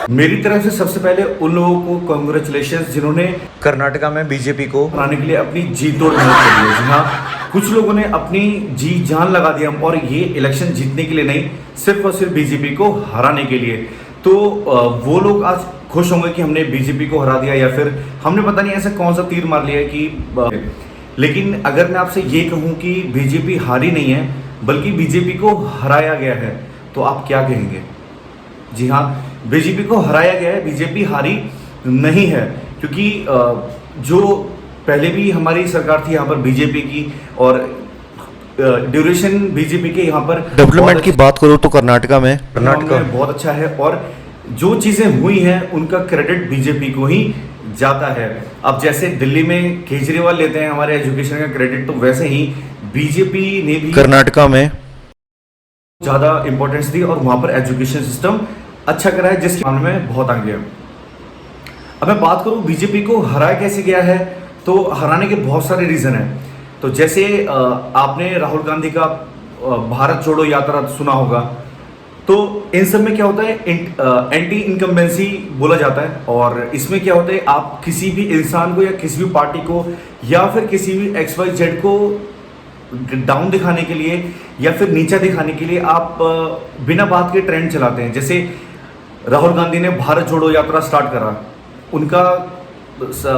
मेरी तरफ से सबसे पहले उन लोगों को कॉन्ग्रेचुलेशन जिन्होंने कर्नाटका में बीजेपी को हराने के लिए अपनी जी तोड़ मेहनत करी है। जी हाँ, कुछ लोगों ने अपनी जी जान लगा दिया और ये इलेक्शन जीतने के लिए नहीं, सिर्फ और सिर्फ बीजेपी को हराने के लिए। तो वो लोग आज खुश होंगे कि हमने बीजेपी को हरा दिया, या फिर हमने पता नहीं ऐसा कौन सा तीर मार लिया कि लेकिन अगर मैं आपसे ये कहूँ कि बीजेपी हारी नहीं है बल्कि बीजेपी को हराया गया है, तो आप क्या कहेंगे? जी हाँ, बीजेपी को हराया गया है, बीजेपी हारी नहीं है। क्योंकि जो पहले भी हमारी सरकार थी यहाँ पर बीजेपी की, और ड्यूरेशन बीजेपी के यहाँ पर डेवलपमेंट की बात करूँ तो कर्नाटका में बहुत अच्छा है, और जो चीज़ें हुई हैं उनका क्रेडिट बीजेपी को ही जाता है। अब जैसे दिल्ली में केजरीवाल लेते हैं हमारे एजुकेशन का क्रेडिट, तो वैसे ही बीजेपी ने भी कर्नाटका में ज़्यादा इंपॉर्टेंस दी और वहाँ पर एजुकेशन सिस्टम अच्छा करा है, जिसके मामले में बहुत आगे है। अब मैं बात करूँ बीजेपी को हराया कैसे गया है, तो हराने के बहुत सारे रीज़न हैं। तो जैसे आपने राहुल गांधी का भारत जोड़ो यात्रा सुना होगा, तो इन सब में क्या होता है, एंटी इनकम्बेंसी बोला जाता है। और इसमें क्या होता है, आप किसी भी इंसान को या किसी भी पार्टी को या फिर किसी भी XYZ को डाउन दिखाने के लिए या फिर नीचा दिखाने के लिए आप बिना बात के ट्रेंड चलाते हैं। जैसे राहुल गांधी ने भारत जोड़ो यात्रा स्टार्ट करा,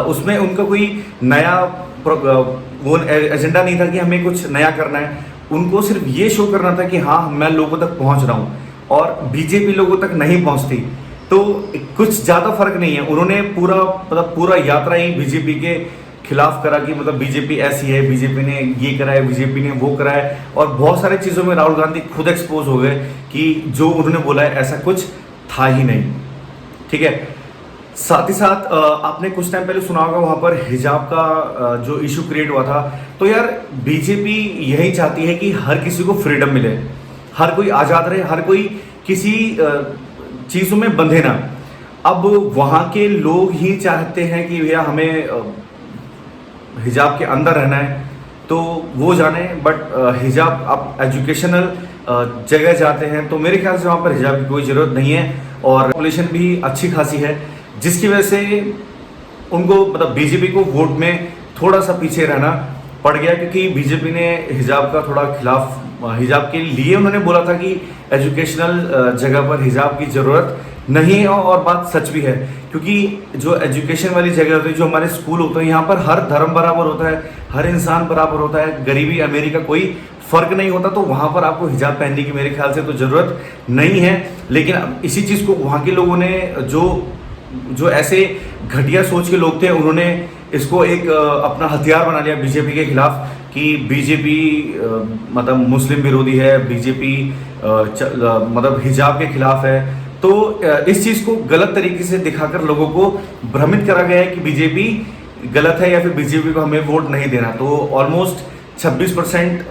उसमें उनका कोई नया वो एजेंडा नहीं था कि हमें कुछ नया करना है। उनको सिर्फ ये शो करना था कि हाँ मैं लोगों तक पहुंच रहा हूं, और बीजेपी लोगों तक नहीं पहुंचती। तो कुछ ज़्यादा फर्क नहीं है, उन्होंने पूरा यात्रा ही बीजेपी के खिलाफ करा कि बीजेपी ऐसी है, बीजेपी ने ये करा है, बीजेपी ने वो करा है। और बहुत सारी चीज़ों में राहुल गांधी खुद एक्सपोज हो गए कि जो उन्होंने बोला है ऐसा कुछ था ही नहीं। ठीक है, साथ ही साथ आपने कुछ टाइम पहले सुना होगा वहाँ पर हिजाब का जो इशू क्रिएट हुआ था। तो यार बीजेपी यही चाहती है कि हर किसी को फ्रीडम मिले, हर कोई आज़ाद रहे, हर कोई किसी चीज़ों में बंधे ना। अब वहाँ के लोग ही चाहते हैं कि भैया हमें हिजाब के अंदर रहना है, तो वो जाने। बट हिजाब आप एजुकेशनल जगह जाते हैं तो मेरे ख्याल से वहाँ पर हिजाब की कोई ज़रूरत नहीं है, और पॉपुलेशन भी अच्छी खासी है, जिसकी वजह से उनको बीजेपी को वोट में थोड़ा सा पीछे रहना पड़ गया। क्योंकि बीजेपी ने हिजाब का थोड़ा खिलाफ, हिजाब के लिए उन्होंने बोला था कि एजुकेशनल जगह पर हिजाब की ज़रूरत नहीं है, और बात सच भी है। क्योंकि जो एजुकेशन वाली जगह होती है, जो हमारे स्कूल होते हैं, यहाँ पर हर धर्म बराबर होता है, हर इंसान बराबर होता है, गरीबी अमीरी का कोई फ़र्क नहीं होता। तो वहाँ पर आपको हिजाब पहनने की मेरे ख्याल से तो ज़रूरत नहीं है। लेकिन इसी चीज़ को वहाँ के लोगों ने, जो ऐसे घटिया सोच के लोग थे, उन्होंने इसको एक अपना हथियार बना लिया बीजेपी के खिलाफ कि बीजेपी मुस्लिम विरोधी है, बीजेपी हिजाब के खिलाफ है। तो इस चीज़ को गलत तरीके से दिखाकर लोगों को भ्रमित करा गया है कि बीजेपी गलत है या फिर बीजेपी को हमें वोट नहीं देना। तो ऑलमोस्ट 26%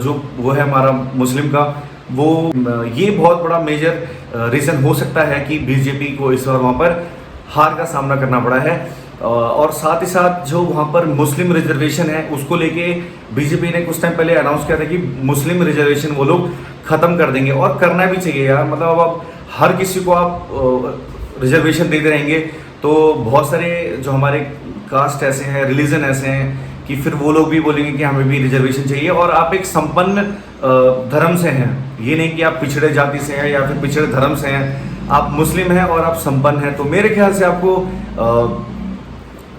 जो वो है हमारा मुस्लिम का, वो ये बहुत बड़ा मेजर रीज़न हो सकता है कि बीजेपी को इस बार वहाँ पर हार का सामना करना पड़ा है। और साथ ही साथ जो वहाँ पर मुस्लिम रिजर्वेशन है, उसको लेके बीजेपी ने कुछ टाइम पहले अनाउंस किया था कि मुस्लिम रिजर्वेशन वो लोग ख़त्म कर देंगे, और करना भी चाहिए यार। अब हर किसी को आप रिजर्वेशन देते रहेंगे तो बहुत सारे जो हमारे कास्ट ऐसे हैं, रिलीजन ऐसे हैं कि फिर वो लोग भी बोलेंगे कि हमें भी रिजर्वेशन चाहिए। और आप एक संपन्न धर्म से हैं, ये नहीं कि आप पिछड़े जाति से हैं या फिर पिछड़े धर्म से हैं, आप मुस्लिम हैं और आप संपन्न हैं। तो मेरे ख्याल से आपको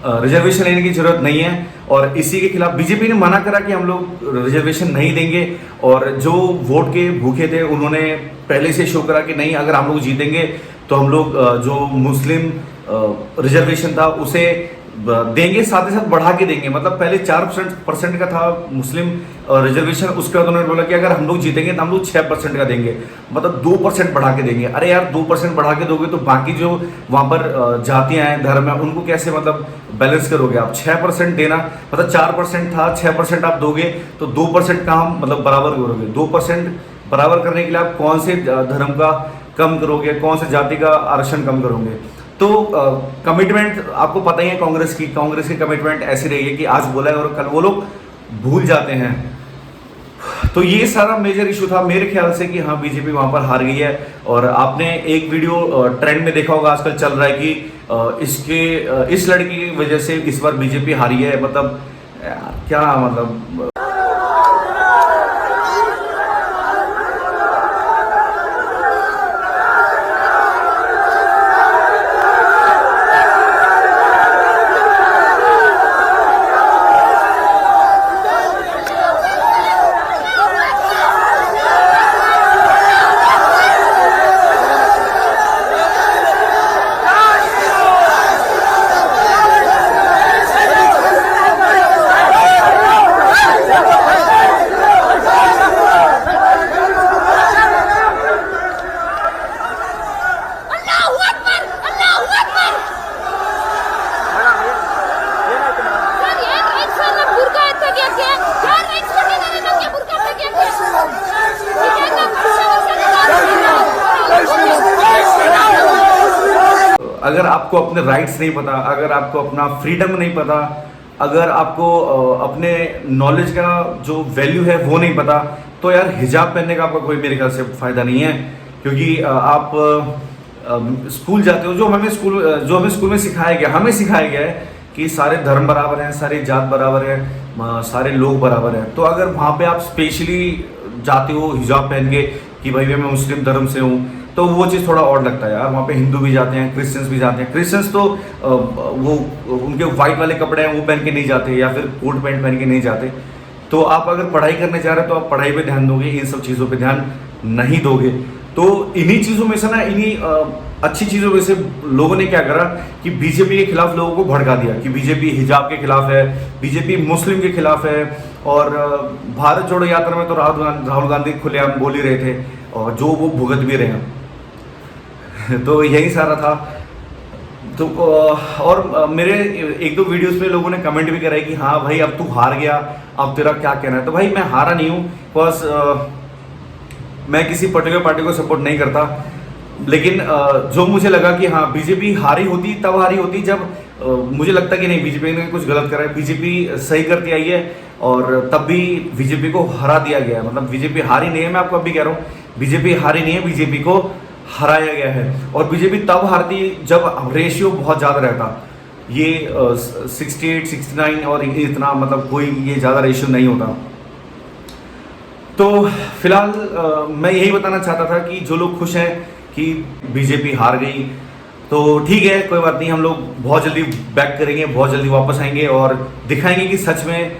रिजर्वेशन लेने की जरूरत नहीं है। और इसी के खिलाफ बीजेपी ने मना करा कि हम लोग रिजर्वेशन नहीं देंगे, और जो वोट के भूखे थे उन्होंने पहले से शो करा कि नहीं, अगर हम लोग जीतेंगे तो हम लोग जो मुस्लिम रिजर्वेशन था उसे देंगे, साथ ही साथ बढ़ा के देंगे। पहले 4% का था मुस्लिम रिजर्वेशन, उसके बाद उन्होंने बोला कि अगर हम लोग जीतेंगे तो हम लोग 6% का देंगे, 2% बढ़ा के देंगे। अरे यार 2% बढ़ा के दोगे तो बाकी जो वहाँ पर जातियाँ हैं, धर्म है, उनको कैसे बैलेंस करोगे आप? 6% देना 4% था, 6% आप दोगे तो 2% का हम बराबर करोगे। 2% बराबर करने के लिए आप कौन से धर्म का कम करोगे, कौन से जाति का आरक्षण कम करोगे? तो कमिटमेंट आपको पता ही है कांग्रेस की कमिटमेंट ऐसी रही है कि आज बोला है और कल वो लोग भूल जाते हैं। तो ये सारा मेजर इशू था मेरे ख्याल से कि हाँ बीजेपी वहां पर हार गई है। और आपने एक वीडियो ट्रेंड में देखा होगा, आजकल चल रहा है कि इस लड़की की वजह से इस बार बीजेपी हारी है। मतलब क्या मतलब अगर आपको अपने राइट्स नहीं पता, अगर आपको अपना फ्रीडम नहीं पता, अगर आपको अपने नॉलेज का जो वैल्यू है वो नहीं पता, तो यार हिजाब पहनने का आपका कोई मेरे ख्याल से फायदा नहीं है। क्योंकि आप स्कूल जाते हो, जो हमें स्कूल में सिखाया गया, हमें सिखाया गया है कि सारे धर्म बराबर हैं, सारी जात बराबर है, सारे लोग बराबर हैं। तो अगर वहाँ पे आप स्पेशली जाते हो हिजाब पहन के कि भाई मैं मुस्लिम धर्म से हूँ, तो वो चीज़ थोड़ा और लगता है यार। वहाँ पे हिंदू भी जाते हैं, क्रिश्चियंस भी जाते हैं। क्रिश्चियंस तो वो उनके वाइट वाले कपड़े हैं वो पहन के नहीं जाते, या फिर कोट पैंट पहन के नहीं जाते। तो आप अगर पढ़ाई करने जा रहे हैं तो आप पढ़ाई पे ध्यान दोगे, इन सब चीज़ों पे ध्यान नहीं दोगे। तो इन्हीं चीज़ों में से ना, इन्हीं अच्छी चीज़ों में से लोगों ने क्या करा कि बीजेपी के खिलाफ लोगों को भड़का दिया कि बीजेपी हिजाब के खिलाफ है, बीजेपी मुस्लिम के खिलाफ है। और भारत जोड़ो यात्रा में तो राहुल गांधी खुलेआम बोल ही रहे थे, और जो वो भुगत भी रहे हैं। तो यही सारा था। तो और मेरे एक दो वीडियोस में लोगों ने कमेंट भी करा है कि हाँ भाई अब तू हार गया, अब तेरा क्या कहना है। तो भाई मैं हारा नहीं हूँ, बस मैं किसी पर्टिकुलर पार्टी को सपोर्ट नहीं करता। लेकिन जो मुझे लगा कि हाँ बीजेपी हारी होती, तब हारी होती जब मुझे लगता कि नहीं बीजेपी ने कुछ गलत करा है, बीजेपी सही करती आई है, और तब भी बीजेपी को हरा दिया गया है। मतलब बीजेपी हारी नहीं है, मैं आपको अभी कह रहा हूँ बीजेपी हारी नहीं है, बीजेपी को हराया गया है। और बीजेपी तब हारती जब रेशियो बहुत ज़्यादा रहता, ये 68, 69 और इतना, मतलब कोई ये ज़्यादा रेशियो नहीं होता। तो फिलहाल मैं यही बताना चाहता था कि जो लोग खुश हैं कि बीजेपी हार गई, तो ठीक है, कोई बात नहीं। हम लोग बहुत जल्दी बैक करेंगे, बहुत जल्दी वापस आएंगे और दिखाएंगे कि सच में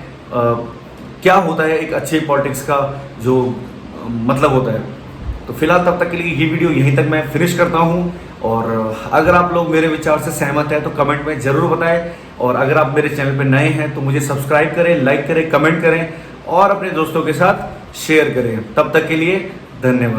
क्या होता है एक अच्छे पॉलिटिक्स का जो मतलब होता है। तो फिलहाल तब तक के लिए ये वीडियो यहीं तक मैं फिनिश करता हूँ। और अगर आप लोग मेरे विचार से सहमत हैं तो कमेंट में ज़रूर बताएं। और अगर आप मेरे चैनल पर नए हैं तो मुझे सब्सक्राइब करें, लाइक करें, कमेंट करें और अपने दोस्तों के साथ शेयर करें। तब तक के लिए धन्यवाद।